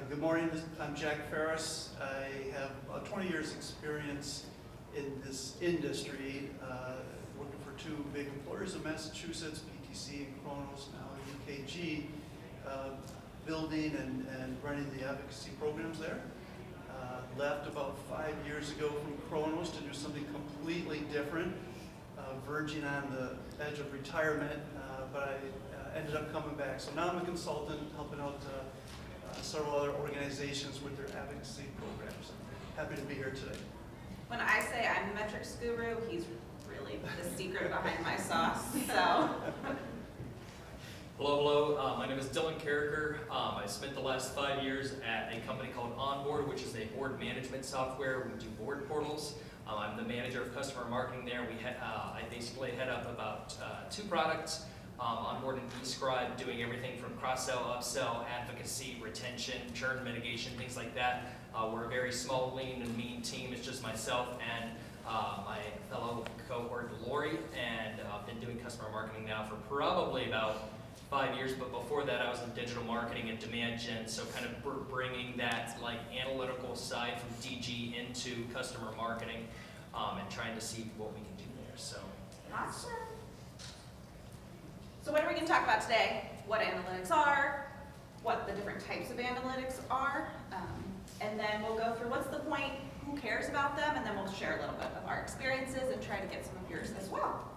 Good morning, I'm Jack Ferres. I have about 20 years experience in this industry, working for two big employers in Massachusetts, PTC and Kronos, now UKG, building and running the advocacy programs there. Left about 5 years ago from Kronos to do something completely different, verging on the edge of retirement, but I ended up coming back. So now I'm a consultant helping out several other organizations with their advocacy programs. Happy to be here today. When I say I'm the metrics guru, he's really the secret behind my sauce. So. Hello. My name is Caraker. I spent the last 5 years at a company called Onboard, which is a board management software. We do board portals. I'm the manager of customer marketing there. I basically head up about 2 products. Onboard and eScribe, doing everything from cross-sell, upsell, advocacy, retention, churn mitigation, things like that. We're a very small, lean, and mean team. It's just myself and my fellow cohort, Lori, and I've been doing customer marketing now for probably about 5 years, but before that I was in digital marketing and demand gen, so kind of bringing that like analytical side from DG into customer marketing and trying to see what we can do there. So Awesome. So what are we going to talk about today? What analytics are, what the different types of analytics are, and then we'll go through what's the point, who cares about them, and then we'll share a little bit of our experiences and try to get some of yours as well.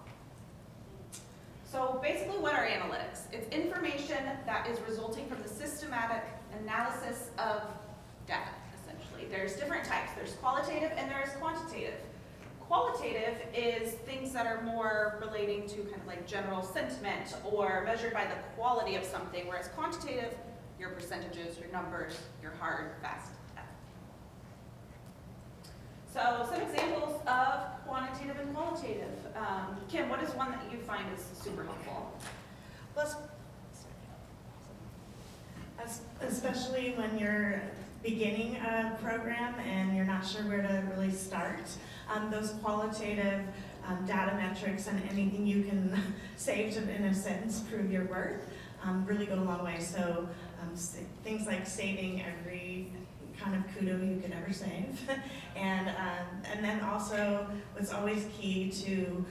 So basically, what are analytics? It's information that is resulting from the systematic analysis of data, essentially. There's different types. There's qualitative and there's quantitative. Qualitative is things that are more relating to kind of like general sentiment or measured by the quality of something, whereas quantitative, your percentages, your numbers, your hard, fast data. So some examples of quantitative and qualitative. Kim, what is one that you find is super helpful? Especially when you're beginning a program and you're not sure where to really start. Those qualitative data metrics and anything you can save to, in a sentence, prove your worth, really go a long way. So things like saving every kind of kudo you could ever save. And then also what's always key to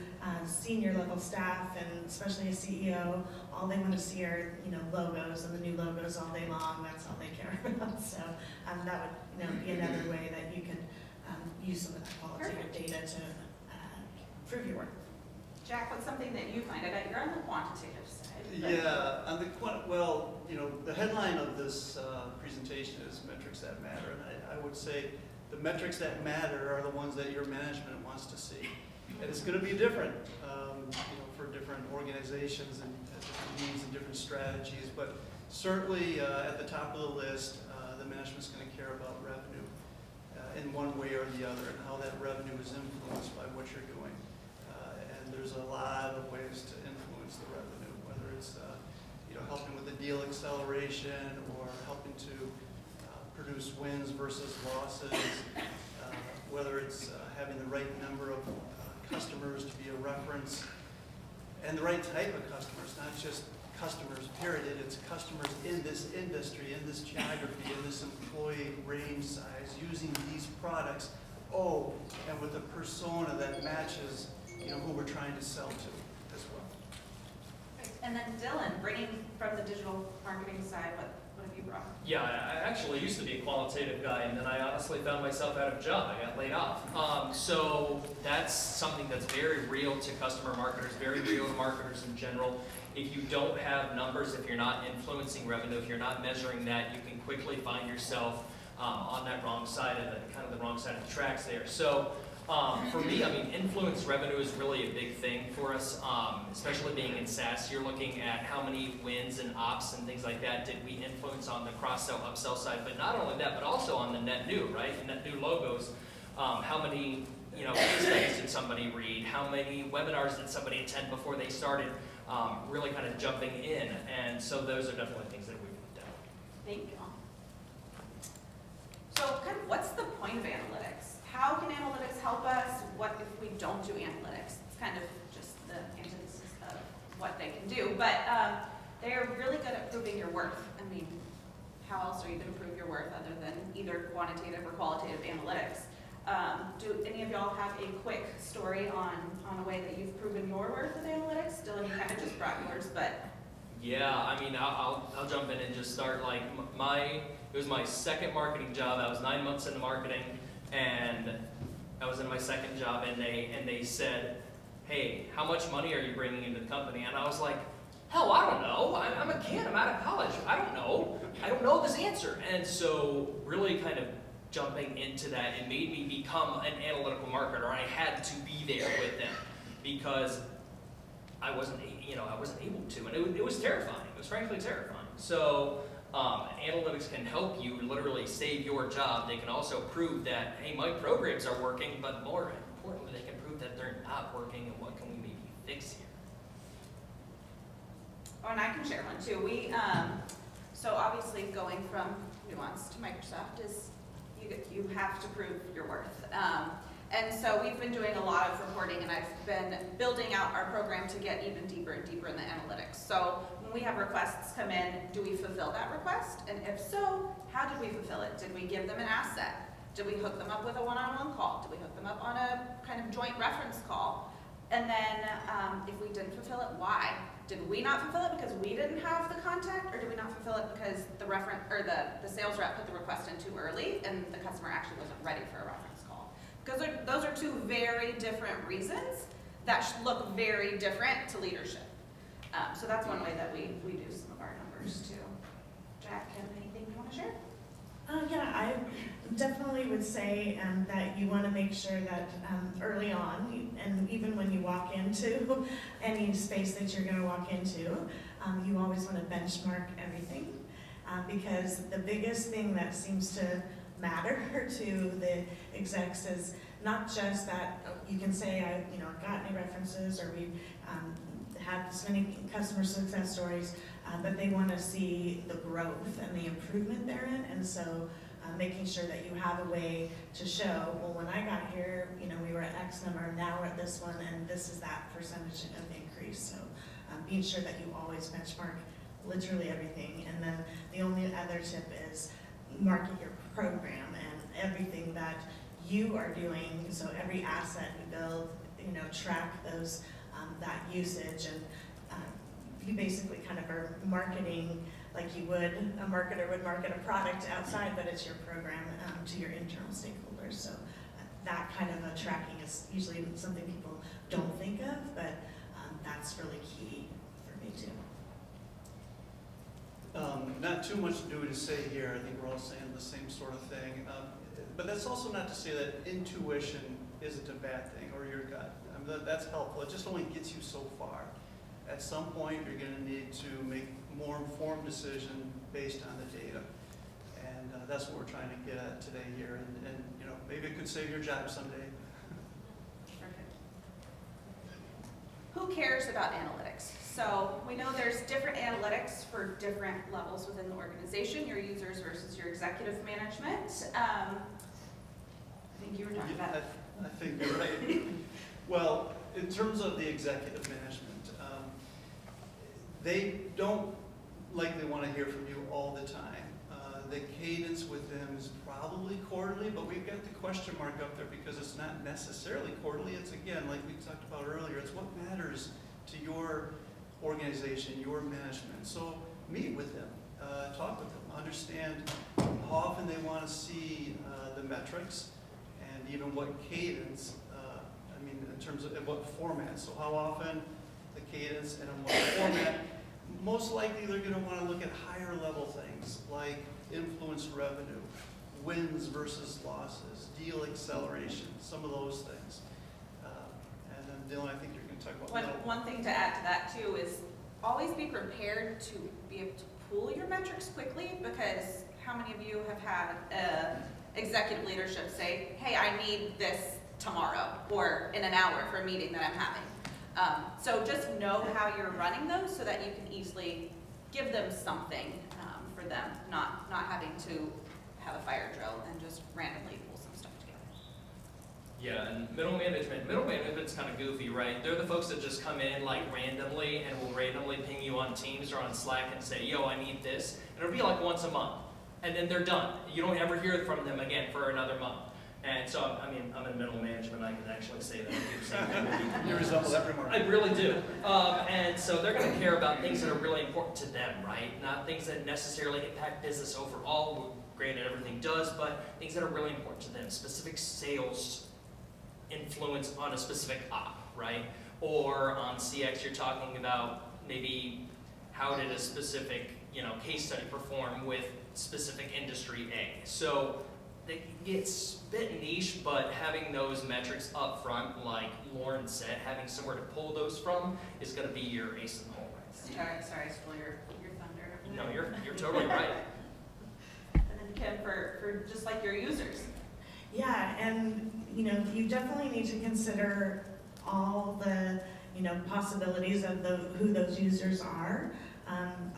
senior level staff and especially a CEO, all they want to see are logos and the new logos all day long. That's all they care about. So that would be another way that you could use some of that qualitative data to prove your worth. Jack, what's something that you find? I bet you're on the quantitative side. Yeah, on the the headline of this presentation is metrics that matter, and I would say the metrics that matter are the ones that your management wants to see, and it's going to be different, for different organizations and different needs and different strategies. But certainly at the top of the list, the management's going to care about revenue in one way or the other, and how that revenue is influenced by what you're doing. And there's a lot of ways to influence the revenue, whether it's helping with the deal acceleration or helping to produce wins versus losses, whether it's having the right number of customers to be a reference, and the right type of customers, not just customers, period. It's customers in this industry, in this geography, in this employee range size, using these products, and with a persona that matches who we're trying to sell to as well. Great. And then Dylan, bringing from the digital marketing side, what have you brought? yeah, I actually used to be a qualitative guy, and then I honestly found myself out of a job. I got laid off. So that's something that's very real to customer marketers, very real to marketers in general. If you don't have numbers, if you're not influencing revenue, if you're not measuring that, you can quickly find yourself on that wrong side of the wrong side of the tracks there. So for me, influence revenue is really a big thing for us, especially being in SaaS. You're looking at how many wins and ops and things like that did we influence on the cross-sell, upsell side, but not only that, but also on the net new, right? The net new logos. How many case studies did somebody read? How many webinars did somebody attend before they started? Really kind of jumping in, and so those are definitely things that we've looked at. Thank you. So kind of what's the point of analytics? How can analytics help us? What if we don't do analytics? It's kind of just the antithesis of what they can do, but they are really good at proving your worth. how else are you gonna prove your worth other than either quantitative or qualitative analytics? Do any of y'all have a quick story on a way that you've proven your worth with analytics? Dylan, you kind of just brought yours, but. Yeah, I mean, I'll jump in and just start, like, it was my second marketing job. I was 9 months into marketing, and I was in my second job, and they said, hey, how much money are you bringing into the company? And I was like, hell, I don't know. I'm a kid, I'm out of college. I don't know this answer. And so really kind of jumping into that, it made me become an analytical marketer. I had to be there with them because I wasn't able to, and it was terrifying. It was frankly terrifying. So analytics can help you literally save your job. They can also prove that, hey, my programs are working, but more importantly, they can prove that they're not working, and what can we maybe fix here. Oh, and I can share one too. So obviously going from Nuance to Microsoft is, you have to prove your worth. And so we've been doing a lot of reporting, and I've been building out our program to get even deeper and deeper in the analytics. So when we have requests come in, do we fulfill that request? And if so, how did we fulfill it? Did we give them an asset? Did we hook them up with a one-on-one call? Did we hook them up on a kind of joint reference call? And then if we didn't fulfill it, why? Did we not fulfill it because we didn't have the contact, or did we not fulfill it because the sales rep put the request in too early and the customer actually wasn't ready for a reference call? Because those are two very different reasons that look very different to leadership. So that's one way that we do some of our numbers too. Jack, have anything you want to share? Yeah, I definitely would say that you want to make sure that early on, and even when you walk into any space that you're going to walk into, you always want to benchmark everything, because the biggest thing that seems to matter to the execs is not just that you can say, I've got any references, or we've had this many customer success stories, but they want to see the growth and the improvement therein. And so making sure that you have a way to show, well, when I got here, we were at X number, now we're at this one, and this is that percentage of increase. So being sure that you always benchmark literally everything. And then the only other tip is market your program and everything that you are doing. So every asset you build, track those, that usage, and you basically kind of are marketing like you would, a marketer would market a product outside, but it's your program to your internal stakeholders. So that kind of a tracking is usually something people don't think of, but that's really key for me too. Not too much new to say here. I think we're all saying the same sort of thing. But that's also not to say that intuition isn't a bad thing, or your gut. That's helpful. It just only gets you so far. At some point, you're going to need to make a more informed decision based on the data. And that's what we're trying to get at today here. And maybe it could save your job someday. Perfect. Who cares about analytics? So we know there's different analytics for different levels within the organization, your users versus your executive management. I think you were talking about it. I think you're right. Well, in terms of the executive management, they don't likely want to hear from you all the time. The cadence with them is probably quarterly, but we've got the question mark up there because it's not necessarily quarterly. It's, again, like we talked about earlier, it's what matters to your organization, your management. So meet with them, talk with them, understand how often they want to see the metrics, and even what cadence, in terms of what format. So how often, the cadence, and in what format. Most likely they're going to want to look at higher level things like influence revenue, wins versus losses, deal acceleration, some of those things. And then Dylan, I think you're going to talk about One thing to add to that too is always be prepared to be able to pull your metrics quickly, because how many of you have had executive leadership say, hey, I need this tomorrow or in an hour for a meeting that I'm having. So just know how you're running those so that you can easily give them something for them, not having to have a fire drill and just randomly pull some stuff together. Yeah, and middle management's kind of goofy, right? They're the folks that just come in like randomly and will randomly ping you on Teams or on Slack and say, yo, I need this. And it'll be like once a month. and then they're done. You don't ever hear from them again for another month. And so, I mean, I'm in middle management, I can actually say that. I do the same thing. You resemble that remark. I really do. And so they're going to care about things that are really important to them, right? Not things that necessarily impact business overall. Granted, everything does, but things that are really important to them. Specific sales influence on a specific op, right? Or on CX, you're talking about maybe how did a specific, case study perform with specific industry A. So it's a bit niche, but having those metrics up front, like Lauren said, having somewhere to pull those from is going to be your ace in the hole. Sorry, I stole your thunder. No, you're totally right. And then Kim, for just like your users. Yeah, and you definitely need to consider all the possibilities of who those users are.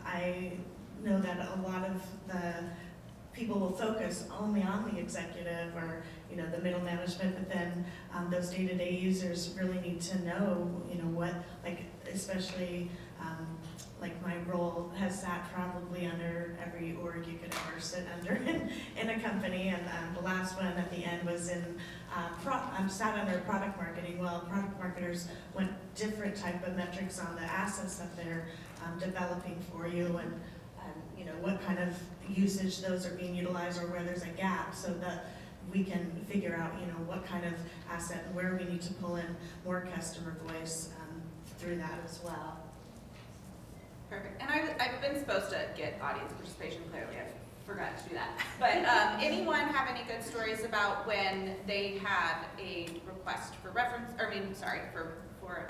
I know that a lot of the people will focus only on the executive or the middle management, but then those day-to-day users really need to know what, like, especially like my role has sat probably under every org you could ever sit under in a company, and the last one at the end was in sat under product marketing. Well, product marketers want different type of metrics on the assets that they're developing for you, and what kind of usage those are being utilized or where there's a gap, so that we can figure out what kind of asset and where we need to pull in more customer voice through that as well. Perfect. And I've been supposed to get audience participation, clearly I forgot to do that. But anyone have any good stories about when they had a request for for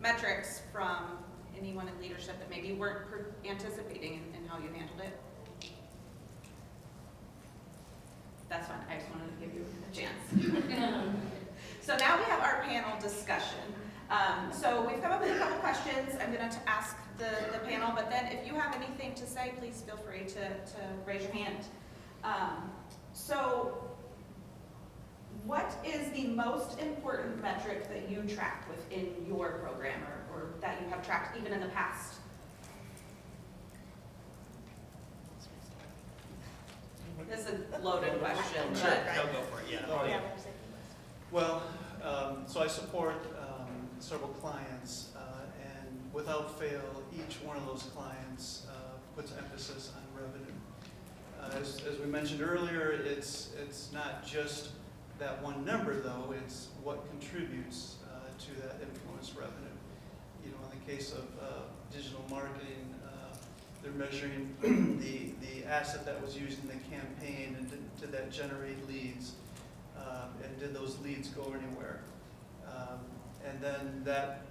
metrics from anyone in leadership that maybe weren't anticipating in how you handled it? That's fine, I just wanted to give you a chance. So now we have our panel discussion. So we've come up with a couple questions. I'm going to ask the panel, but then if you have anything to say, please feel free to raise your hand. So what is the most important metric that you tracked within your program, or that you have tracked even in the past? This is a loaded question. Sure, But go for it, yeah. Oh, yeah. Well, so I support several clients, and without fail, each one of those clients puts emphasis on revenue. As we mentioned earlier, it's not just that one number, though. It's what contributes to that influence revenue. In the case of digital marketing, they're measuring the asset that was used in the campaign, and did that generate leads, and did those leads go anywhere? And then that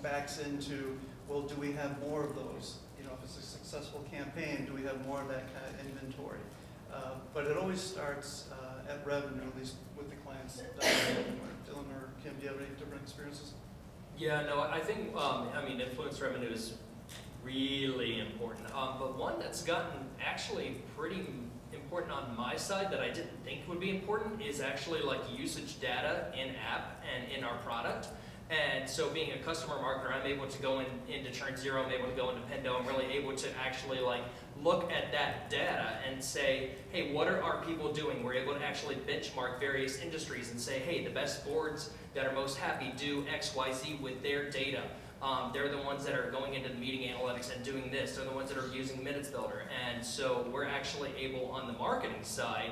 backs into, well, do we have more of those? If it's a successful campaign, do we have more of that kind of inventory? But it always starts at revenue, at least with the clients. Dylan or Kim, do you have any different experiences? Yeah, no, I think, influence revenue is really important. But one that's gotten actually pretty important on my side that I didn't think would be important is actually like usage data in app and in our product. And so being a customer marketer, I'm able to go into Churn Zero, I'm able to go into Pendo, I'm really able to actually look at that data and say, hey, what are our people doing? We're able to actually benchmark various industries and say, hey, the best boards that are most happy do X, Y, Z with their data. They're the ones that are going into the meeting analytics and doing this. They're the ones that are using Minutes Builder. And so we're actually able on the marketing side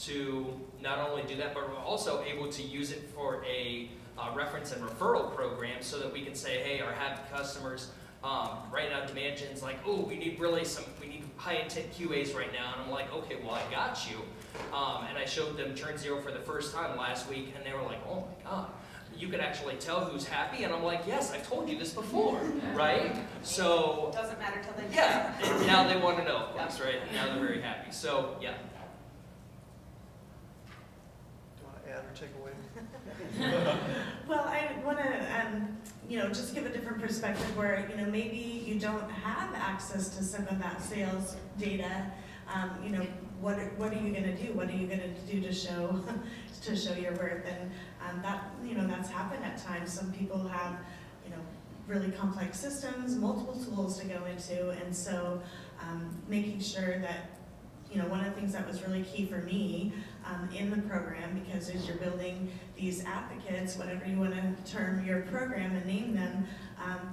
to not only do that, but we're also able to use it for a reference and referral program so that we can say, hey, our happy customers right now demand gens like, oh, we need high intent QAs right now. And I'm like, okay, well, I got you. And I showed them Churn Zero for the first time last week, and they were like, oh my God. You can actually tell who's happy, and I'm like, yes, I've told you this before, right? So, doesn't matter till they yeah, and now they want to know, of course, right? And now they're very happy. So, yeah. Do you want to add or take away? Well, I want to, just give a different perspective where, maybe you don't have access to some of that sales data. What are you going to do? What are you going to do to show your worth? And that, that's happened at times. Some people have, really complex systems, multiple tools to go into, and so making sure that one of the things that was really key for me in the program, because as you're building these advocates, whatever you want to term your program and name them,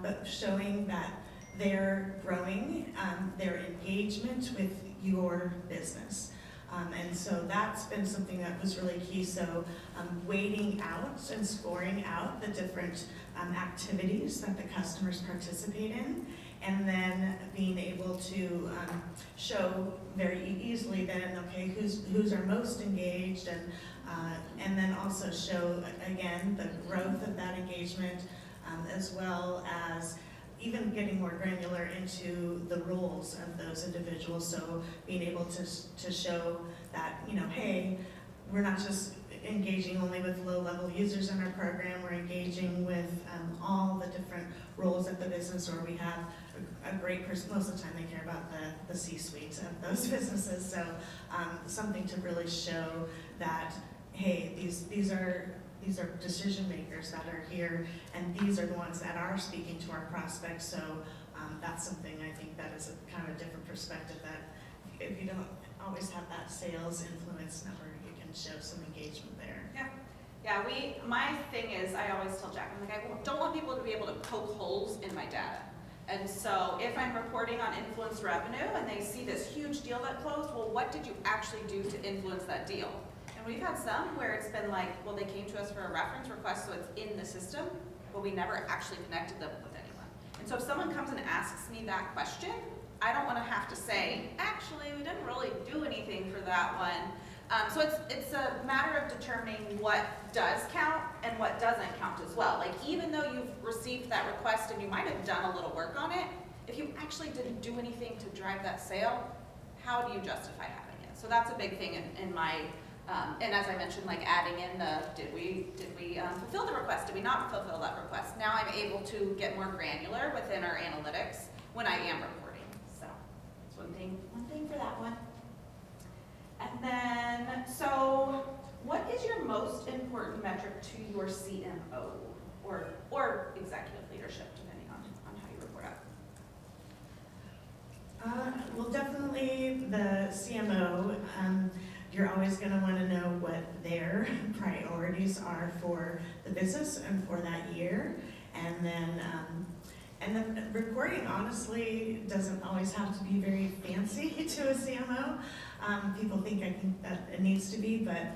but showing that they're growing, their engagement with your business. And so that's been something that was really key. So weighting out and scoring out the different activities that the customers participate in, and then being able to show very easily then, okay, who's our most engaged, and then also show, again, the growth of that engagement, as well as even getting more granular into the roles of those individuals. So being able to show that, hey, we're not just engaging only with low-level users in our program, we're engaging with all the different roles at the business, or we have a great person. Most of the time they care about the C-suite of those businesses. So something to really show that, hey, these are decision makers that are here, and these are the ones that are speaking to our prospects. So that's something I think that is a kind of a different perspective, that if you don't always have that sales influence number, you can show some engagement there. Yeah, my thing is, I always tell Jack, I'm like, I don't want people to be able to poke holes in my data. And so if I'm reporting on influence revenue and they see this huge deal that closed, well, what did you actually do to influence that deal? And we've had some where it's been like, well, they came to us for a reference request, so it's in the system, but we never actually connected them with anyone. And so if someone comes and asks me that question, I don't want to have to say, actually, we didn't really do anything for that one. So it's a matter of determining what does count and what doesn't count as well. Like, even though you've received that request and you might have done a little work on it, if you actually didn't do anything to drive that sale, how do you justify having it? So that's a big thing in my, and as I mentioned, like adding in the, did we fulfill the request? Did we not fulfill that request? Now I'm able to get more granular within our analytics when I am reporting. So that's one thing for that one. And then, so what is your most important metric to your CMO or executive leadership, depending on how you report out? Well, definitely the CMO. You're always going to want to know what their priorities are for the business and for that year. And then reporting, honestly, doesn't always have to be very fancy to a CMO. People think that it needs to be, but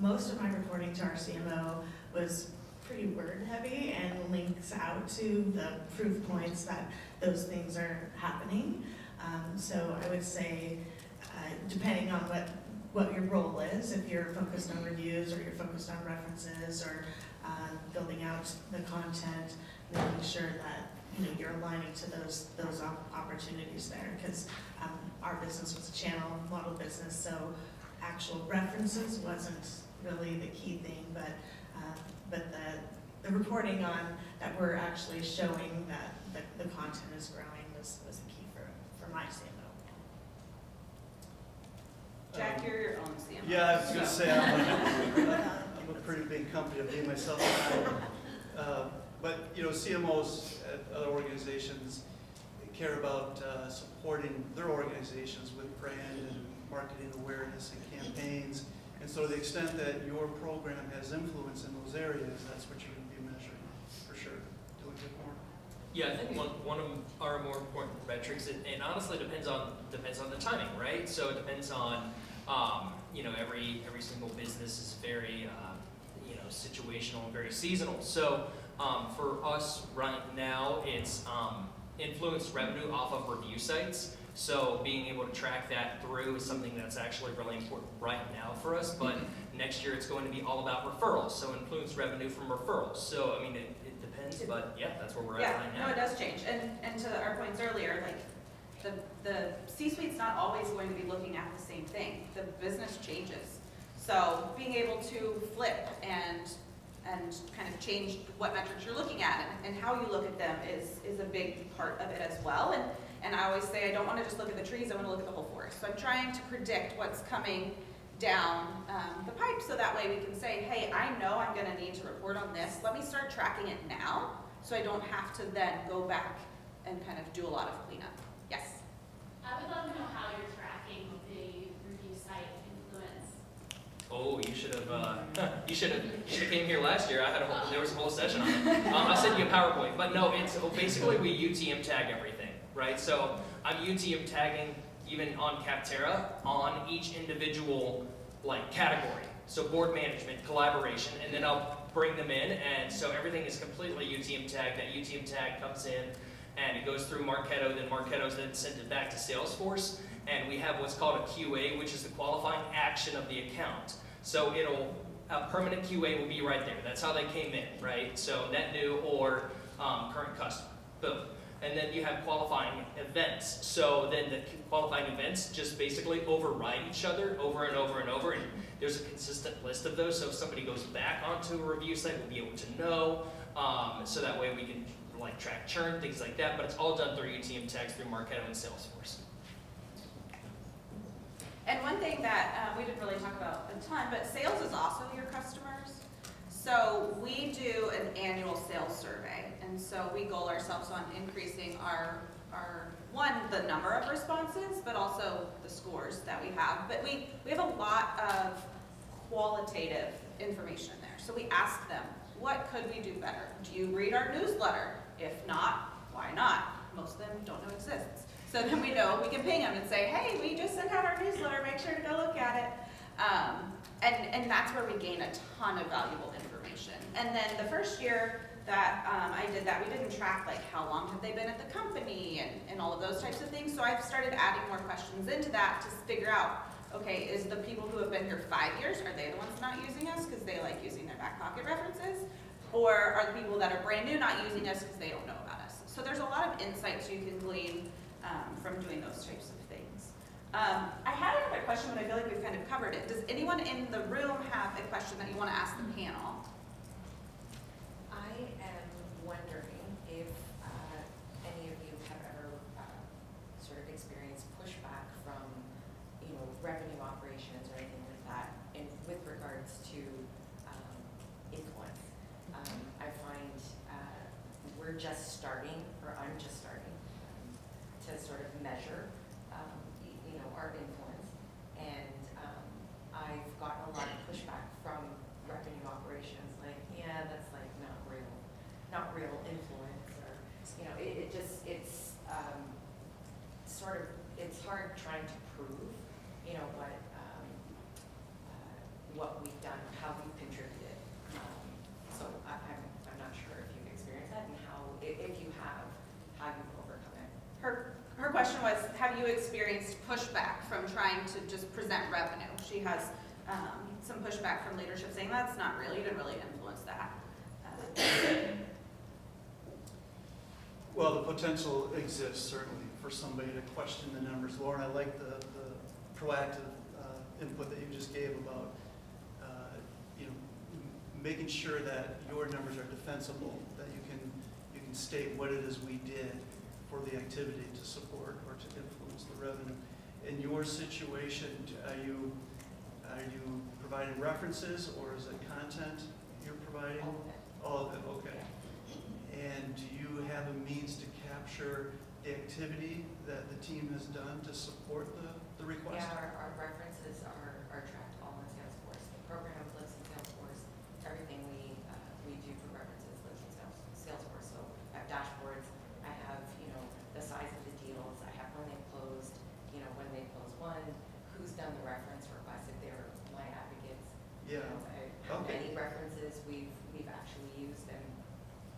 most of my reporting to our CMO was pretty word heavy and links out to the proof points that those things are happening. So I would say, depending on what your role is, if you're focused on reviews or you're focused on references or building out the content, making sure that you're aligning to those opportunities there, because our business was a channel model business, so actual references wasn't really the key thing, but the reporting on that we're actually showing that the content is growing was the key for my CMO. Jack, you're your own CMO. Yeah, I was going to say, I'm a pretty big company of being myself. But CMOs at other organizations care about supporting their organizations with brand and marketing awareness and campaigns. And so to the extent that your program has influence in those areas, that's what you're going to be measuring, for sure. Do we get more? Yeah, I think one of our more important metrics, and honestly depends on the timing, right? So it depends on, every single business is very, situational and very seasonal. So for us right now, it's influenced revenue off of review sites. So being able to track that through is something that's actually really important right now for us. But next year it's going to be all about referrals. So influenced revenue from referrals. So it depends, but yeah, that's where we're at right now. No, it does change. And to our points earlier, like the C-suite's not always going to be looking at the same thing. The business changes. So being able to flip and kind of change what metrics you're looking at and how you look at them is a big part of it as well. And I always say I don't want to just look at the trees, I want to look at the whole forest. So I'm trying to predict what's coming down the pipe, so that way we can say, hey, I know I'm going to need to report on this. Let me start tracking it now, so I don't have to then go back and kind of do a lot of cleanup. Yes? I would love to should have came here last year. There was a whole session on it. I'll send you a PowerPoint. But no, it's basically we UTM tag everything, right? So I'm UTM tagging even on Capterra on each individual like category. So board management, collaboration, and then I'll bring them in, and so everything is completely UTM tagged. That UTM tag comes in, and it goes through Marketo, then Marketo's then sent it back to Salesforce, and we have what's called a QA, which is the qualifying action of the account. So a permanent QA will be right there. That's how they came in, right? So net new or current customer, boom. And then you have qualifying events. So then the qualifying events just basically override each other over and over and over. And there's a consistent list of those. So if somebody goes back onto a review site, we'll be able to know. So that way we can like track churn, things like that. But it's all done through UTM tags through Marketo and Salesforce. And one thing that we didn't really talk about a ton, but sales is also your customers. So we do an annual sales survey, and so we goal ourselves on increasing our the number of responses, but also the scores that we have. But we have a lot of qualitative information in there. So we ask them, what could we do better? Do you read our newsletter? If not, why not? Most of them don't know it exists. So then we know we can ping them and say, hey, we just sent out our newsletter, make sure to go look at it. And that's where we gain a ton of valuable information. And then the first year that I did that, we didn't track like how long have they been at the company and all of those types of things. So I've started adding more questions into that to figure out, okay, is the people who have been here 5 years, are they the ones not using us because they like using their back pocket references? Or are the people that are brand new not using us because they don't know about us? So there's a lot of insights you can glean from doing those types of things. I had another question, but I feel like we've kind of covered it. Does anyone in the room have a question that you want to ask the panel? I am wondering if any of you have ever sort of experienced pushback from, revenue operations or anything like that, with regards to influence. I find we're just starting, or I'm just starting, to sort of measure, our influence, and I've gotten a lot of pushback from revenue operations, like, yeah, that's like not real influence, or it's hard trying to prove, what we've done, how we've contributed. So I'm not sure if you've experienced that, and if you have, how you've overcome it. Her question was, have you experienced pushback from trying to just present revenue? She has some pushback from leadership saying, that's not real, you didn't really influence that. Well, the potential exists certainly for somebody to question the numbers. Lauren, I like the proactive input that you just gave about making sure that your numbers are defensible, that you can state what it is we did for the activity to support or to influence the revenue. In your situation, are you providing references, or is it content you're providing? All of it, okay. And do you have a means to capture the activity that the team has done to support the request? Yeah, our references are tracked all in Salesforce. The program lives in Salesforce. Everything we do for references lives in Salesforce. So I have dashboards. I have the size of the deals. I have when they closed. When they closed one, who's done the reference request if they're my advocates. Yeah. How many references we've actually used, and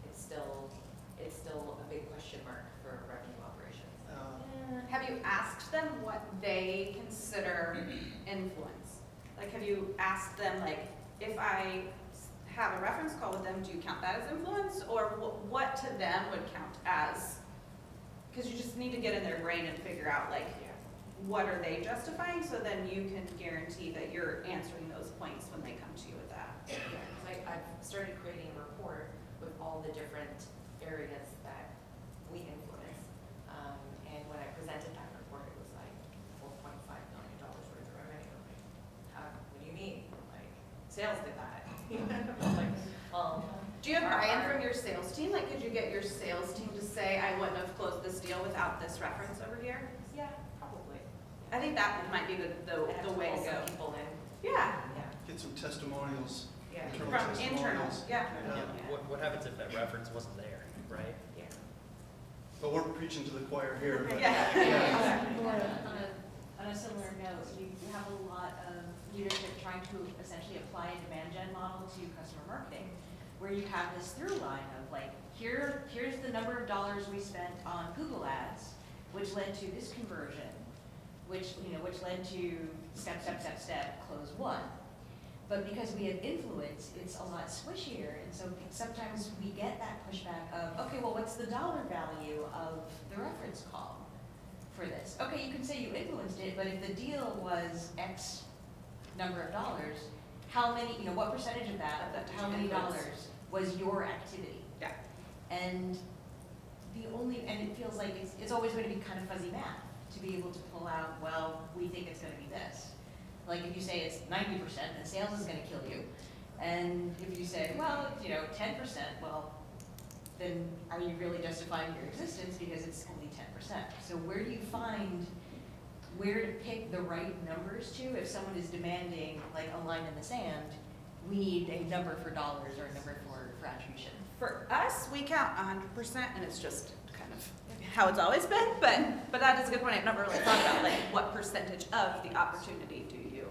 it's still a big question mark for revenue operations. Have you asked them what they consider influence? Like, have you asked them, like, if I have a reference call with them, do you count that as influence? Or what to them would count as, because you just need to get in their brain and figure out, like, what are they justifying, so then you can guarantee that you're answering those points when they come to you with that. Yeah, because I've started creating a report with all the different areas that we influence. And when I presented that report, it was like $4.5 million worth of revenue. What do you mean? Like, sales did that. Like, well, do you have buy-in from your sales team? Like, could you get your sales team to say, I wouldn't have closed this deal without this reference over here? yeah, probably. I think that might be the way to go. Some people in. Yeah. Yeah. Get some testimonials. Yeah. Yeah. From internal, testimonials. yeah. Yeah. What happens if that reference wasn't there, right? Yeah. But we're preaching to the choir here. But Yeah. On a similar note, you have a lot of leadership trying to essentially apply a demand gen model to customer marketing, where you have this through line of like, here's the number of dollars we spent on Google ads, which led to this conversion, which led to step, close one. But because we have influence, it's a lot squishier, and so sometimes we get that pushback of, okay, well, what's the dollar value of the reference call for this? Okay, you can say you influenced it, but if the deal was X number of dollars, how many, what percentage of that, how many dollars was your activity? Yeah. And it feels like it's always going to be kind of fuzzy math to be able to pull out, well, we think it's going to be this. Like if you say it's 90%, then sales is going to kill you. And if you say, well, 10%, well, then are you really justifying your existence because it's only 10%? So where do you find where to pick the right numbers to if someone is demanding like a line in the sand, we need a number for dollars or a number for attribution? For us, we count 100%, and it's just kind of how it's always been, but that is a good point. I've never really thought about like what percentage of the opportunity do you?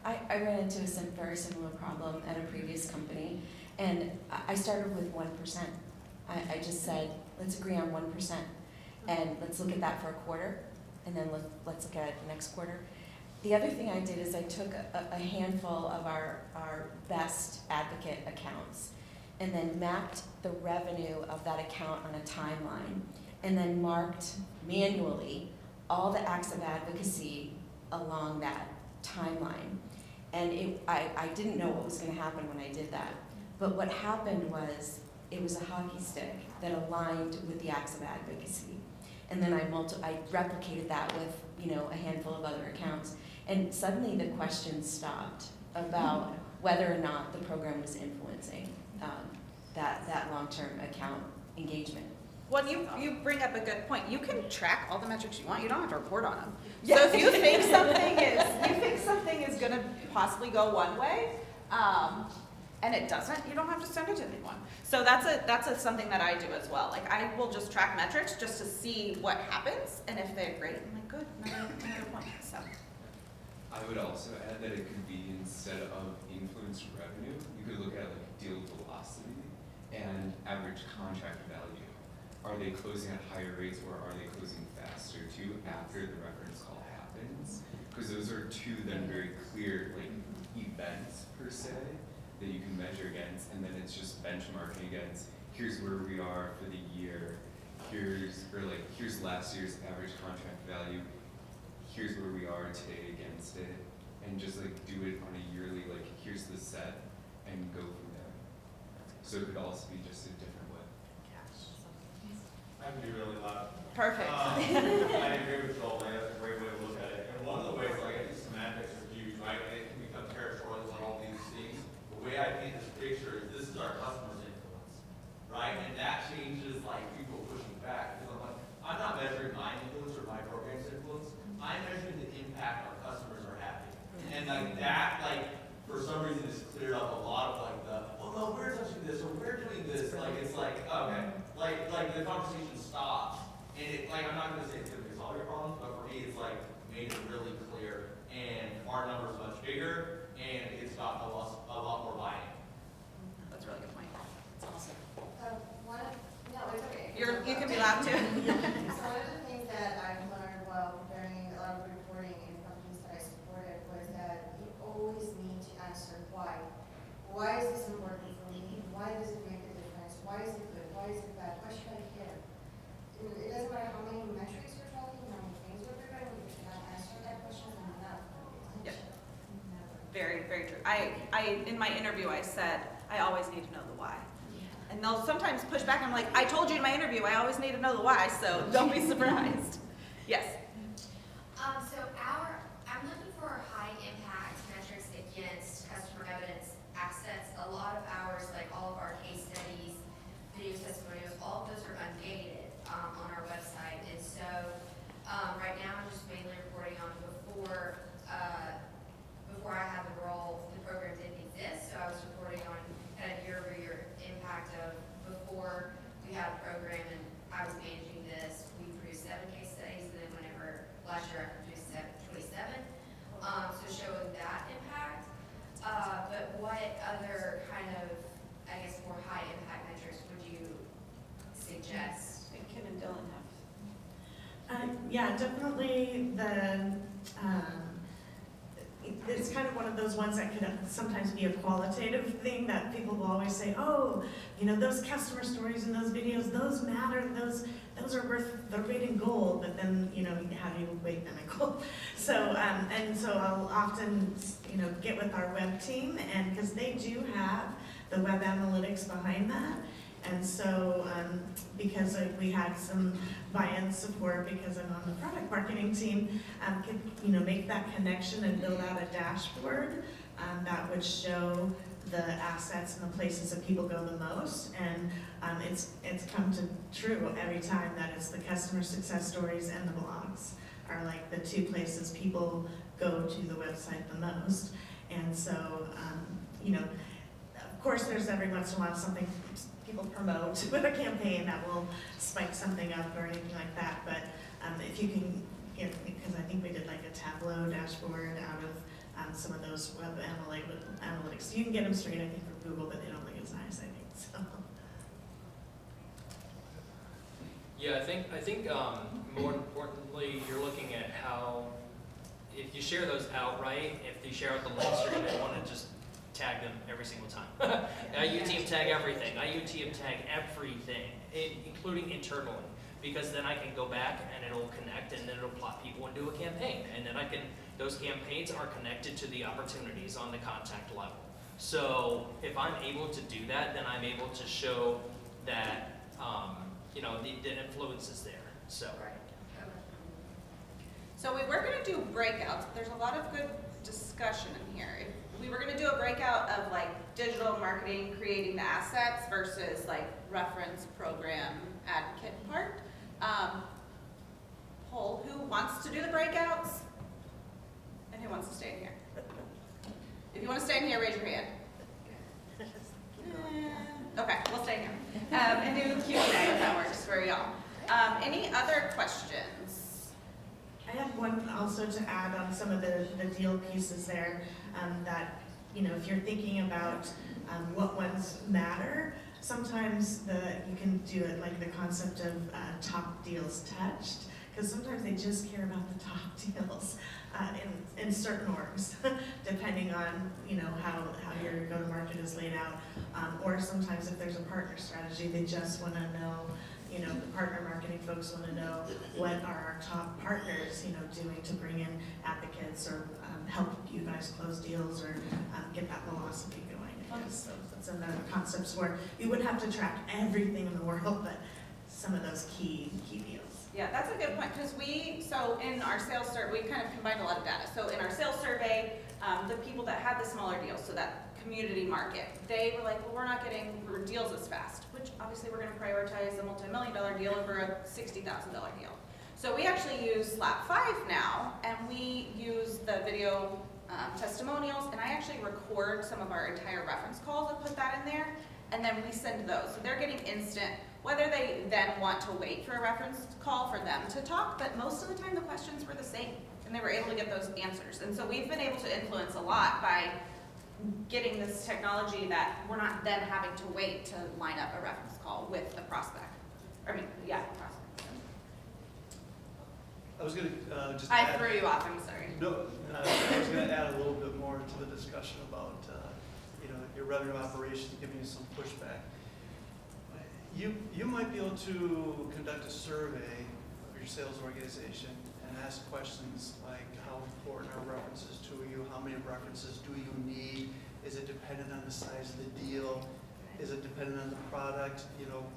I ran into a very similar problem at a previous company, and I started with 1%. I just said, let's agree on 1%, and let's look at that for a quarter, and then let's look at it the next quarter. The other thing I did is I took a handful of our best advocate accounts, and then mapped the revenue of that account on a timeline, and then marked manually all the acts of advocacy along that timeline. And I didn't know what was going to happen when I did that. But what happened was it was a hockey stick that aligned with the acts of advocacy. And then I replicated that with a handful of other accounts. And suddenly the questions stopped about whether or not the program was influencing that long-term account engagement. Well, you bring up a good point. You can track all the metrics you want. You don't have to report on them. Yeah. So if you think something is going to possibly go one way, and it doesn't, you don't have to send it to anyone. So that's something that I do as well. Like I will just track metrics just to see what happens, and if they're great, I'm like, good, another point. So I would also add that it could be instead of influence revenue, you could look at like deal velocity and average contract value. Are they closing at higher rates or are they closing faster too after the reference call happens? Because those are two then very clear like events per se that you can measure against, and then it's just benchmarking against here's where we are for the year, here's last year's average contract value, here's where we are today against it, and just like do it on a yearly like here's the set and go from there. So it could also be just a different way. I can be really loud. perfect. I agree with Joel. That's a great way to look at it. And one of the ways, like, I think semantics are huge, right? And it can become territorial on all these things. The way I paint this picture is this is our customer's influence, right? And that changes, like, people pushing back. Because I'm like, I'm not measuring my influence or my program's influence. I'm measuring the impact our customers are having. And, like, that, like, for some reason, has cleared up a lot of, like, oh, no, we're touching this, or we're doing this. Like, it's like, oh, okay. Like the conversation stops, and it, like, I'm not gonna say it's gonna fix all your problems, but for me, it's like made it really clear, and our number's much bigger, and it's gotten a lot more buy-in. That's a really good point. That's awesome. No, it's okay. You can be loud too. So one of the things that I've learned while preparing a lot of reporting in companies that I supported was that you always need to answer why. Why is this important for me? Why does it make a difference? Why is it good? Why is it bad? Why should I care? It doesn't matter how many metrics we're talking, how many things we're preparing, we cannot answer that question enough. Yep. Very, very true. In my interview, I said, I always need to know the why. And they'll sometimes push back. I'm like, I told you in my interview, I always need to know the why, so don't be surprised. Yes. So I'm looking for high impact metrics against customer evidence assets. A lot of ours, like all of our case studies, video testimonials, all of those are ungated on our website. And so right now I'm just mainly reporting on before I had the role, the program didn't exist. So I was Yeah, definitely it's kind of one of those ones that could sometimes be a qualitative thing that people will always say, oh, those customer stories and those videos, those matter, those are worth their weight in gold, but then, how do you weight them in gold? So, and so I'll often, get with our web team, and because they do have the web analytics behind that. And so, because we had some buy-in support because I'm on the product marketing team, could, make that connection and build out a dashboard that would show the assets and the places that people go the most. And it's come to true every time that it's the customer success stories and the blogs are like the two places people go to the website the most. And so, of course, there's every once in a while something people promote with a campaign that will spike something up or anything like that. But if you can get, because I think we did like a Tableau dashboard out of some of those web analytics. You can get them straight, I think, from Google, but they don't look as nice, I think. So. Yeah, I think more importantly, you're looking at how, if you share those outright, if you share out the links, you're going to want to just tag them every single time. IU team tag everything. IU team tag everything, including internally, because then I can go back and it'll connect and then it'll plot people into a campaign, and then those campaigns are connected to the opportunities on the contact level. So if I'm able to do that, then I'm able to show that the influence is there. So. Right. So we were going to do breakouts. There's a lot of good discussion in here. If we were going to do a breakout of like digital marketing, creating the assets versus like reference program advocate part. Poll, who wants to do the breakouts? And who wants to stay in here? If you want to stay in here, raise your hand. Okay, we'll stay in here. And do Q&A if that works for y'all. Any other questions? I have one also to add on some of the deal pieces there that, if you're thinking about what ones matter, sometimes you can do it like the concept of top deals touched, because sometimes they just care about the top deals in certain orgs, depending on, how your go-to-market is laid out. Or sometimes if there's a partner strategy, they just want to know, the partner marketing folks want to know what are our top partners, doing to bring in advocates or help you guys close deals or get that velocity going. I guess. So that's another concepts where you wouldn't have to track everything in the world, but some of those key deals. Yeah, that's a good point, because so in our sales survey, we kind of combined a lot of data. So in our sales survey, the people that had the smaller deals, so that community market, they were like, well, we're not getting deals as fast, which obviously we're going to prioritize a multi-million-dollar deal over a $60,000 deal. So we actually use Lap 5 now, and we use the video testimonials, and I actually record some of our entire reference calls and put that in there, and then we send those. So they're getting instant, whether they then want to wait for a reference call for them to talk, but most of the time the questions were the same, and they were able to get those answers. And so we've been able to influence a lot by getting this technology that we're not then having to wait to line up a reference call with the prospect. Prospect. I was going to just I add, threw you off, I'm sorry. No, I was going to add a little bit more to the discussion about your revenue operations, giving you some pushback. You might be able to conduct a survey of your sales organization and ask questions like, how important are references to you? How many references do you need? Is it dependent on the size of the deal? Is it dependent on the product?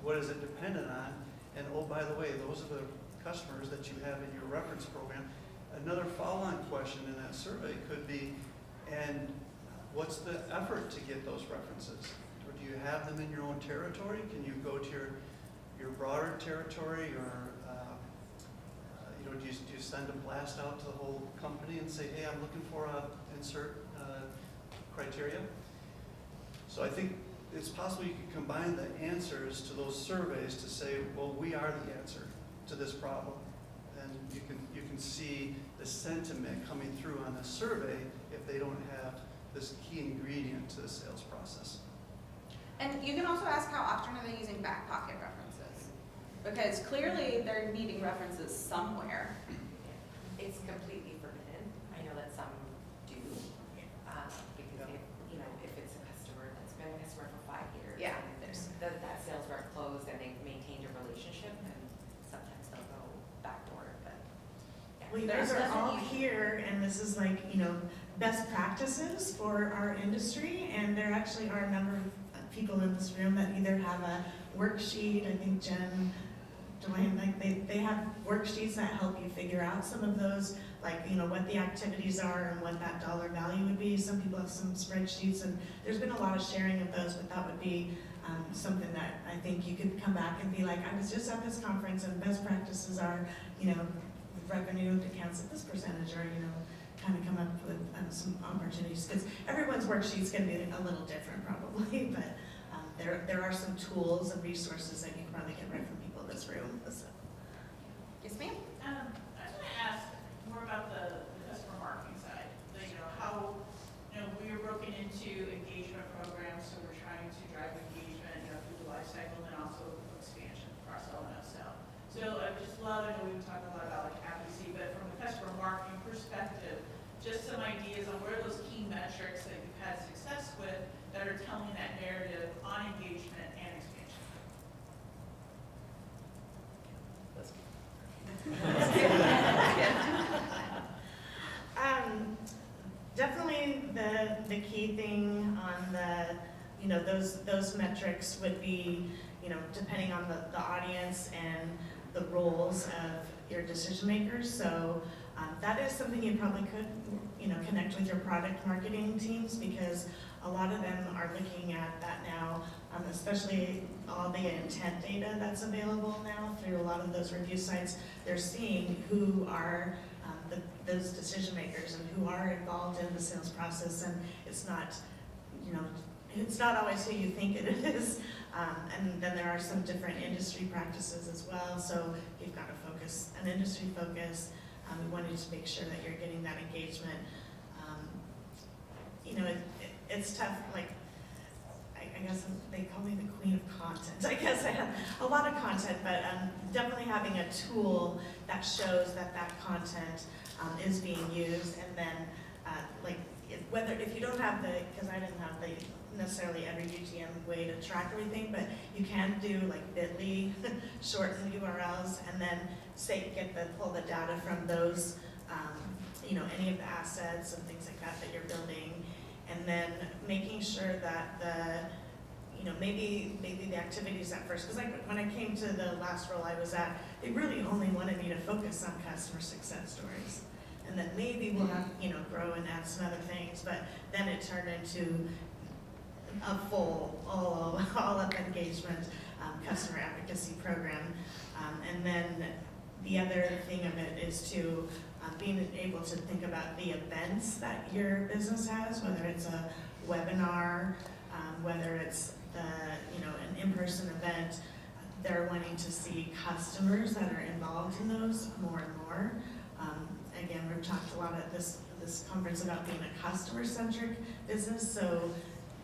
What is it dependent on? And oh, by the way, those are the customers that you have in your reference program. Another follow-on question in that survey could be, and what's the effort to get those references? Or do you have them in your own territory? Can you go to your broader territory, or do you send a blast out to the whole company and say, hey, I'm looking for a insert criteria? So I think it's possible you could combine the answers to those surveys to say, well, we are the answer to this problem. And you can see the sentiment coming through on the survey if they don't have this key ingredient to the sales process. And you can also ask how often are they using back pocket references. Because clearly they're needing references somewhere. It's completely forbidden. I know that some do, because if, you know, if it's a customer that's been a customer for 5 years. Yeah, and there's- that sales rep closed and they've maintained a relationship, and sometimes they'll go backdoor, but. yeah. Well, you guys There's are all doesn't here, and this is like, you know, best practices for our industry, and there actually are a number of people in this room that either have a worksheet, I think Jen, Dwayne, like they have worksheets that help you figure out some of those, like, you know, what the activities are and what that dollar value would be. Some people have some spreadsheets, and there's been a lot of sharing of those, but that would be something that I think you could come back and be like, I was just at this conference and best practices are, you know, revenue accounts at this percentage, or, you know, kind of come up with some opportunities, because everyone's worksheet's gonna be a little different probably, but there are some tools and resources that you can probably get right from people in this room, so. Yes, ma'am? I was gonna ask more about the customer marketing side, you know, how, you know, we are broken into engagement programs, so we're trying to drive engagement, you know, through the life cycle, and also expansion, cross-sell and upsell. So I just love, I know we've talked a lot about like advocacy, but from a customer marketing perspective, just some ideas on what are those key metrics that you've had success with that are telling that narrative on engagement and expansion. Definitely the key thing on the, you know, those metrics would be, you know, depending on the audience and the roles of your decision makers. So that is something you probably could, you know, connect with your product marketing teams, because a lot of them are looking at that now, especially all the intent data that's available now through a lot of those review sites. They're seeing who are those decision makers and who are involved in the sales process, and it's not, you know, it's not always who you think it is. And then there are some different industry practices as well, so you've got to focus, an industry focus. We wanted to make sure that you're getting that engagement. You know, it's tough, like, I guess they call me the queen of content. I guess I have a lot of content, but definitely having a tool that shows that that content is being used, and then like whether, if you don't have the, because I didn't have the necessarily every UTM way to track everything, but you can do like bit.ly shorten URLs, and then pull the data from those, you know, any of the assets and things like that that you're building, and then making sure that the, you know, maybe the activities at first, because like when I came to the last role I was at, they really only wanted me to focus on customer success stories. And then maybe we'll have, you know, grow and add some other things, but then it turned into a full, all up engagement, customer advocacy program. And then the other thing of it is to being able to think about the events that your business has, whether it's a webinar, whether it's you know, an in-person event. They're wanting to see customers that are involved in those more and more. Again, we've talked a lot at this conference about being a customer-centric business, so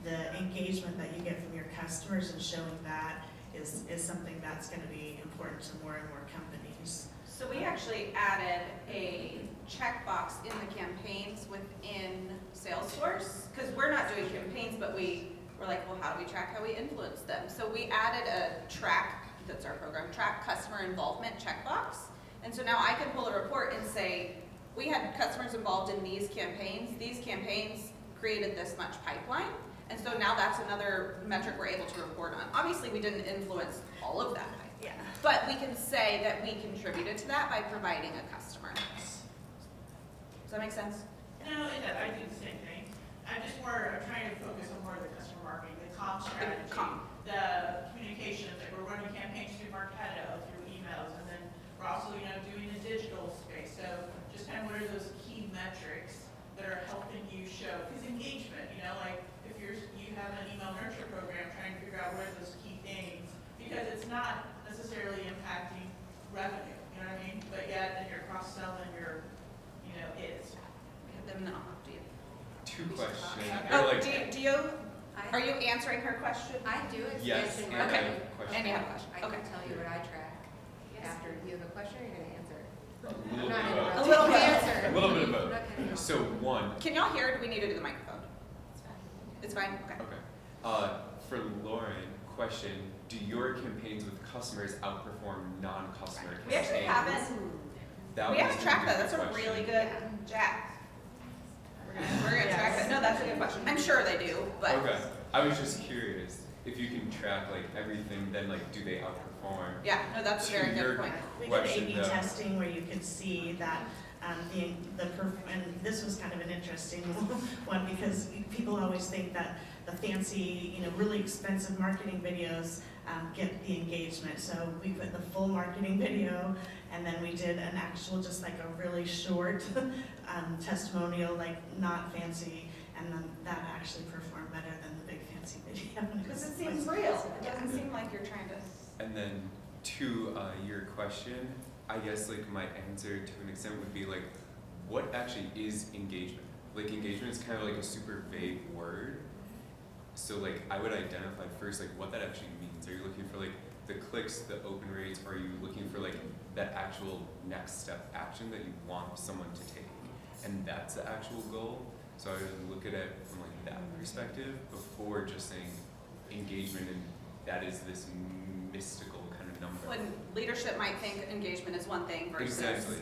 the engagement that you get from your customers and showing that is something that's going to be important to more and more companies. So we actually added a checkbox in the campaigns within Salesforce, because we're not doing campaigns, but we're like, well, how do we track how we influence them? So we added a track, that's our program, track customer involvement checkbox. And so now I can pull a report and say, we had customers involved in these campaigns created this much pipeline. And so now that's another metric we're able to report on. Obviously, we didn't influence all of that pipeline, Yeah. but we can say that we contributed to that by providing a customer. Does that make sense? No, it does. I do the same thing. I'm trying to focus on more of the customer marketing, the comp strategy, the communications. Like we're running campaigns through Marketo, through emails, and then we're also, you know, doing the digital space. So just kind of what are those key metrics that are helping you show? Because engagement, you know, like if you have an email nurture program, trying to figure out what are those key things, because it's not necessarily impacting revenue. You know what I mean? But yet, then your cross-selling, your, you know, is. Them not, do you? Two questions. Oh, Or like, do you, are you answering her question? I do yes, expansion and I Okay. have a question. And you have a question, I okay. can tell you what I track. after. Do you have a question or are you gonna answer? A I'm little not bit of both. A little bit. Answer. A little bit of I'm both. not cutting you off. So one, Can y'all hear, or do we need to do the microphone? It's fine, okay. okay. For Lauren, question, do your campaigns with customers outperform non-customer campaigns? We actually haven't, That we was haven't a tracked good that, that's a question. really good, Jack. We're gonna track that, no, that's a good question. I'm sure they do, but. Okay, I was just curious, if you can track like everything, then like do they outperform? Yeah, no, that's a very To your good point. We did question, A/B though. testing where you could see that and this was kind of an interesting one because people always think that the fancy, really expensive marketing videos get the engagement. So we put the full marketing video, and then we did an actual, just like a really short testimonial, like not fancy, and then that actually performed better than the big fancy video. Because it seems real, it doesn't seem like you're trying to. And then to your question, I guess like my answer to an extent would be like, what actually is engagement? Like engagement is kind of like a super vague word. So like I would identify first like what that actually means. Are you looking for like the clicks, the open rates, or are you looking for like that actual next step action that you want someone to take? And that's the actual goal. So I would look at it from like that perspective before just saying engagement and that is this mystical kind of number. When leadership might think engagement is one thing versus. Exactly.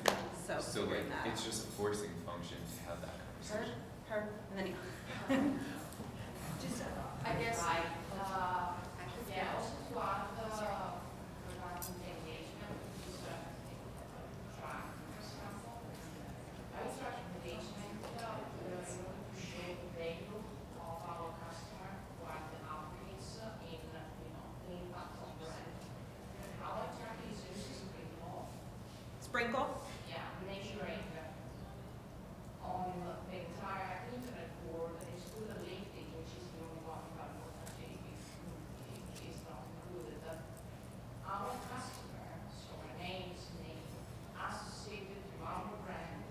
So So like figuring that it's out. just a forcing function to have that conversation. Her, and then you. I guess, yeah, also to add, regarding the engagement, is track, for example. I would track engagement, to show the value of our customer, what the outreach in, impact on brand. Our track is using more, Sprinkle? yeah, measuring on the entire internet world, excluding LinkedIn, which is the only one that is not included. Our customer, so our name, associated to our brand,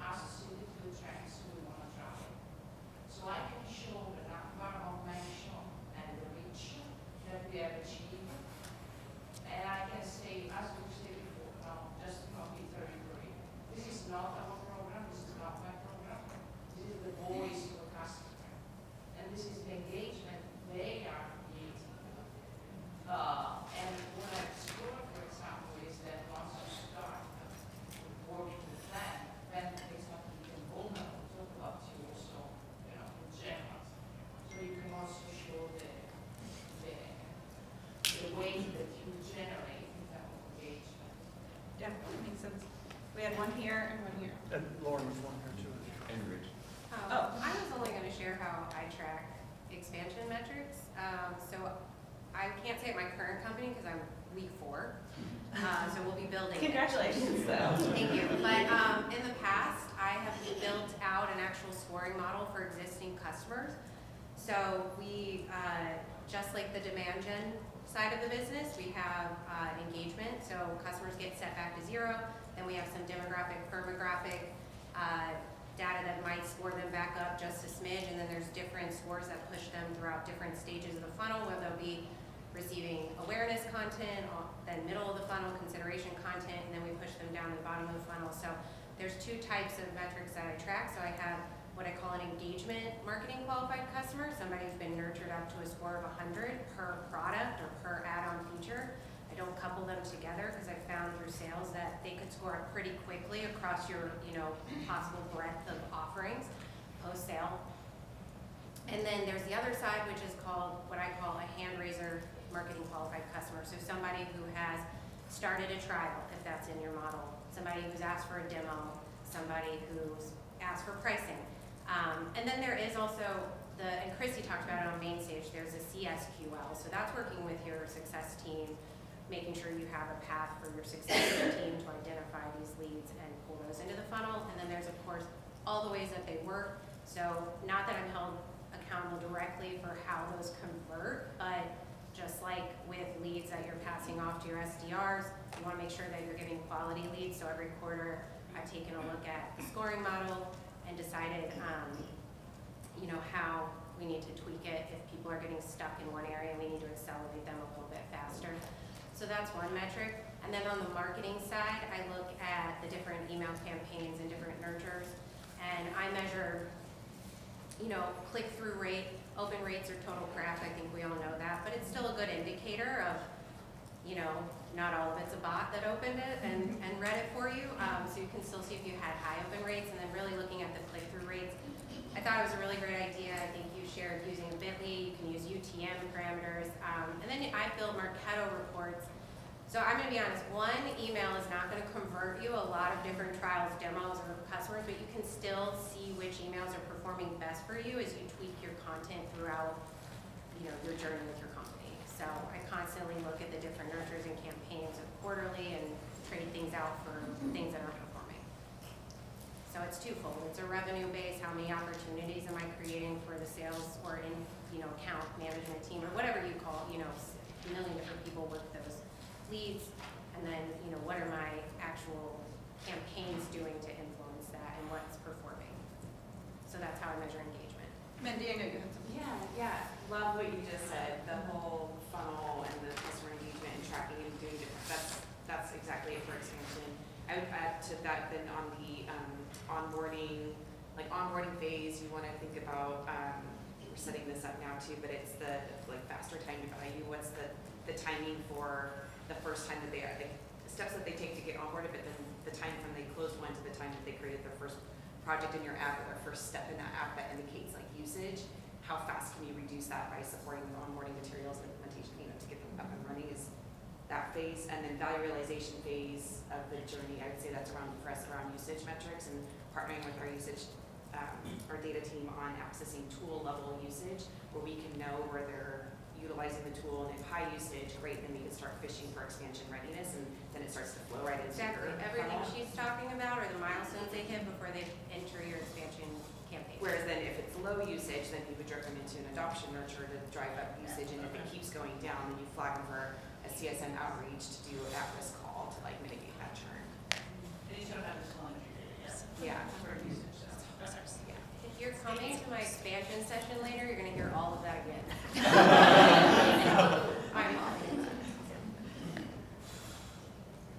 associated to the trends we want to travel. So I can show the number of mention and the reach that we have achieved. And I can say, as we said before, just to not be very brief, this is not our program, this is not my program, this is the voice of the customer. And this is the engagement they are creating. And what I explore, for example, is that once you start working the plan, then it's not even vulnerable, talk about you also, in general. So you can also show the way that you generate in terms of engagement. Yeah, that makes sense. We had one here and one here. And Lauren was one here too. And Rich. Oh. I was only gonna share how I track expansion metrics. So I can't say at my current company because I'm week 4. So we'll be building. it. Congratulations, though. Thank you. But in the past, I have built out an actual scoring model for existing customers. So we, just like the demand gen side of the business, we have engagement. So customers get set back to 0. Then we have some demographic, firmographic data that might score them back up just a smidge. And then there's different scores that push them throughout different stages of the funnel, whether they'll be receiving awareness content, then middle of the funnel, consideration content, and then we push them down to the bottom of the funnel. So there's 2 types of metrics that I track. So I have what I call an engagement marketing qualified customer, somebody who's been nurtured up to a score of 100 per product or per add-on feature. I don't couple them together because I found through sales that they could score up pretty quickly across your, possible breadth of offerings post-sale. And then there's the other side, which is called what I call a hand raiser marketing qualified customer. So somebody who has started a trial, if that's in your model, somebody who's asked for a demo, somebody who's asked for pricing. And then there is also and Chrissy talked about it on main stage, there's a CSQL. So that's working with your success team, making sure you have a path for your success team to identify these leads and pull those into the funnel. And then there's, of course, all the ways that they work. So not that I'm held accountable directly for how those convert, but just like with leads that you're passing off to your SDRs, you want to make sure that you're getting quality leads. So every quarter, I've taken a look at the scoring model and decided, how we need to tweak it. If people are getting stuck in one area, we need to accelerate them a little bit faster. So that's one metric. And then on the marketing side, I look at the different email campaigns and different nurtures, and I measure, you know, click-through rate. Open rates are total crap, I think we all know that, but it's still a good indicator of, you know, not all of it's a bot that opened it and read it for you, so you can still see if you had high open rates, and then really looking at the click-through rates. I thought it was a really great idea. I think you shared using Bitly, you can use UTM parameters, and then I built Marketo reports. So I'm gonna be honest, one email is not gonna convert you a lot of different trials, demos, or customers, but you can still see which emails are performing best for you as you tweak your content throughout, you know, your journey with your company. So I constantly look at the different nurtures and campaigns quarterly and trade things out for things that aren't performing. So it's twofold. It's a revenue base, how many opportunities am I creating for the sales or in, you know, account management team or whatever you call, you know, a million different people with those leads, and then, you know, what are my actual campaigns doing to influence that and what's performing. So that's how I measure engagement. Mindy, I know you had something. Yeah, love what you just said, the whole funnel and the customer engagement and tracking and doing different, that's exactly it for expansion. I would add to that then on the onboarding phase, you wanna think about, we're setting this up now too, but it's the faster time to value. What's the timing for the first time that the steps that they take to get onboarded, but then the time from they closed one to the time that they created their first project in your app or their first step in that app that indicates like usage. How fast can you reduce that by supporting the onboarding materials and implementation, you know, to get them up and running is that phase. And then value realization phase of the journey, I would say that's around, for us, around usage metrics and partnering with our usage, our data team on accessing tool level usage, where we can know where they're utilizing the tool, and if high usage, great, then we can start fishing for expansion readiness, and then it starts to flow right into Exactly. your Everything funnel. she's talking about are the milestones they hit before they enter your expansion campaign. Whereas then if it's low usage, then you would direct them into an adoption nurture to drive up usage, and if it keeps going down, then you flag them for a CSM outreach to do an at-risk call to like mitigate that churn. And you don't have this laundry data yet. Yeah. For usage, so. Yeah. If you're coming to my expansion session later, you're gonna hear all of that again. I'm lying.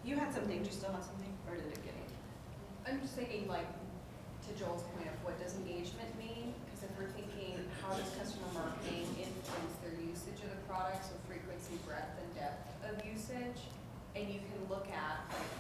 You had something, do you still have something, or did it get you? I'm just thinking, like, to Joel's point of what does engagement mean? Because if we're thinking, how does customer marketing influence their usage of the product, so frequency, breadth, and depth of usage? And you can look at, like,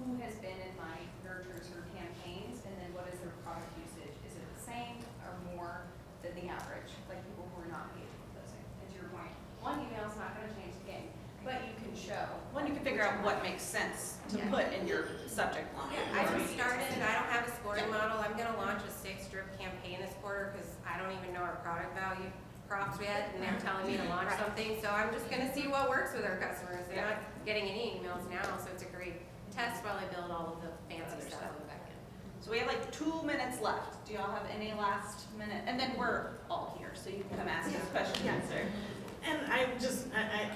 who has been in my nurtures or campaigns, and then what is their product usage? Is it the same or more than the average? Like, people who are not engaged with those things. And to your point, one email is not gonna change the game, but you can show. One, you can figure out what makes sense to Yeah. put in your subject line. I just started, I don't have a scoring model. I'm gonna launch a 6-drip campaign this quarter because I don't even know our product value props yet, and they're telling me to launch something. So I'm just gonna see what works with our customers. They're not getting any emails now, so it's a great test while I build all of the fancy stuff on the back end. So we have like 2 minutes left. Do y'all have any last minute? And then we're all here, so you can come ask us questions. And I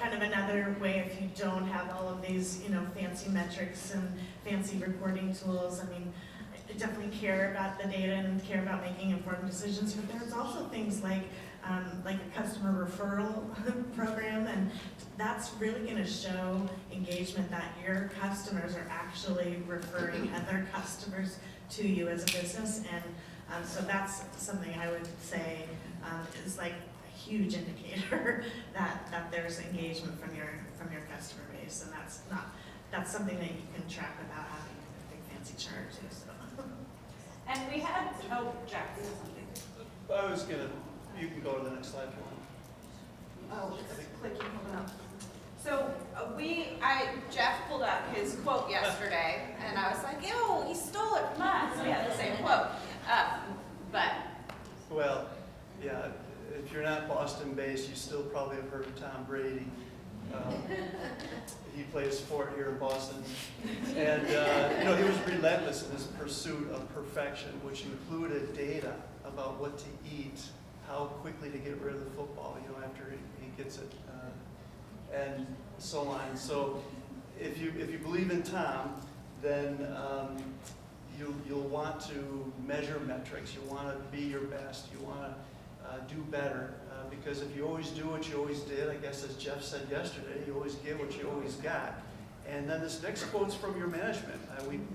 kind of another way, if you don't have all of these, you know, fancy metrics and fancy reporting tools, I mean, I definitely care about the data and care about making informed decisions, but there's also things like a customer referral program, and that's really gonna show engagement that your customers are actually referring other customers to you as a business, and so that's something I would say is like huge indicator that there's engagement from your customer base, and that's something that you can track without having a big fancy chart too. So. And we had, oh, Jack, you had something. I was gonna, you can go to the next slide if you want. Oh, it's clicking, hold on. So Jeff pulled up his quote yesterday, and I was like, ew, he stole it from us. We had the same quote. Well, yeah, if you're not Boston-based, you still probably have heard of Tom Brady. He plays for it here in Boston. And, you know, he was relentless in his pursuit of perfection, which included data about what to eat, how quickly to get rid of the football, you know, after he gets it, and so on. So if you believe in Tom, then you'll want to measure metrics. You want to be your best. You want to do better. Because if you always do what you always did, I guess as Jeff said yesterday, you always get what you always got. And then this next quote's from your management.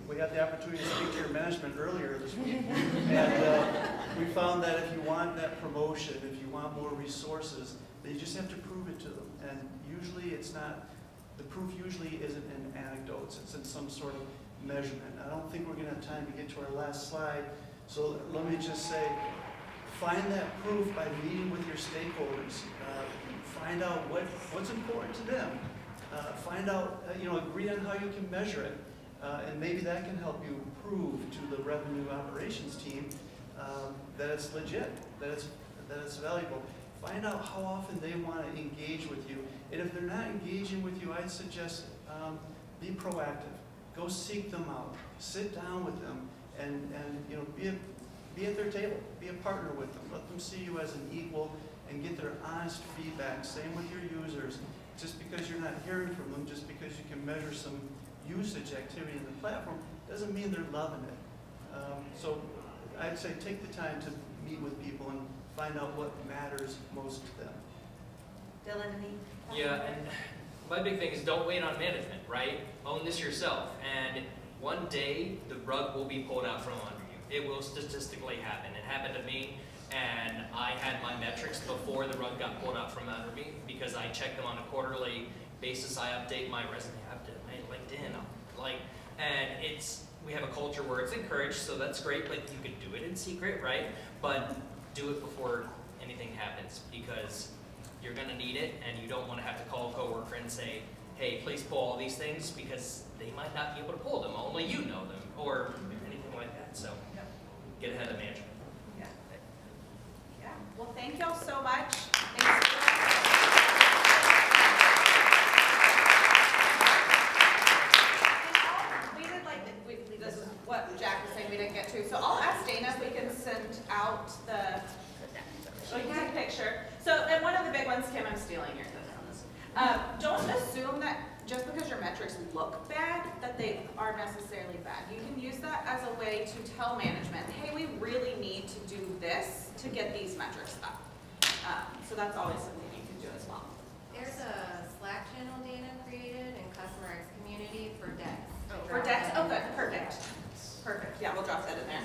We had the opportunity to speak to your management earlier this week. And we found that if you want that promotion, if you want more resources, then you just have to prove it to them. And usually it's not, the proof usually isn't in anecdotes, it's in some sort of measurement. I don't think we're gonna have time to get to our last slide. So let me just say, find that proof by meeting with your stakeholders. Find out what's important to them. Find out, agree on how you can measure it. And maybe that can help you prove to the revenue operations team that it's legit, that it's valuable. Find out how often they want to engage with you. And if they're not engaging with you, I'd suggest be proactive. Go seek them out. Sit down with them and be at their table. Be a partner with them. Let them see you as an equal and get their honest feedback. Same with your users. Just because you're not hearing from them, just because you can measure some usage activity in the platform, doesn't mean they're loving it. So I'd say take the time to meet with people and find out what matters most to them. Dylan, any? Yeah, and my big thing is don't wait on management, right? Own this yourself. And one day, the rug will be pulled out from under you. It will statistically happen. It happened to me, and I had my metrics before the rug got pulled out from under me because I check them on a quarterly basis. I update my resume, I update my LinkedIn, and we have a culture where it's encouraged, so that's great, but you could do it in secret, right? But do it before anything happens because you're gonna need it, and you don't wanna have to call a coworker and say, hey, please pull all these things, because they might not be able to pull them, only you know them, or anything like that, so get ahead of management. Yeah, well, thank y'all so much. This is what Jack was saying we didn't get to. So I'll ask Dana if we can send out the picture. So, and one of the big ones, Kim, I'm stealing your thunder on this. Don't assume that just because your metrics look bad, that they are necessarily bad. You can use that as a way to tell management, hey, we really need to do this to get these metrics up. So that's always something you can do as well. There's a Slack channel Dana created in CustomerX community for decks. For decks? Oh, good. Perfect. Perfect. Yeah, we'll drop that in there.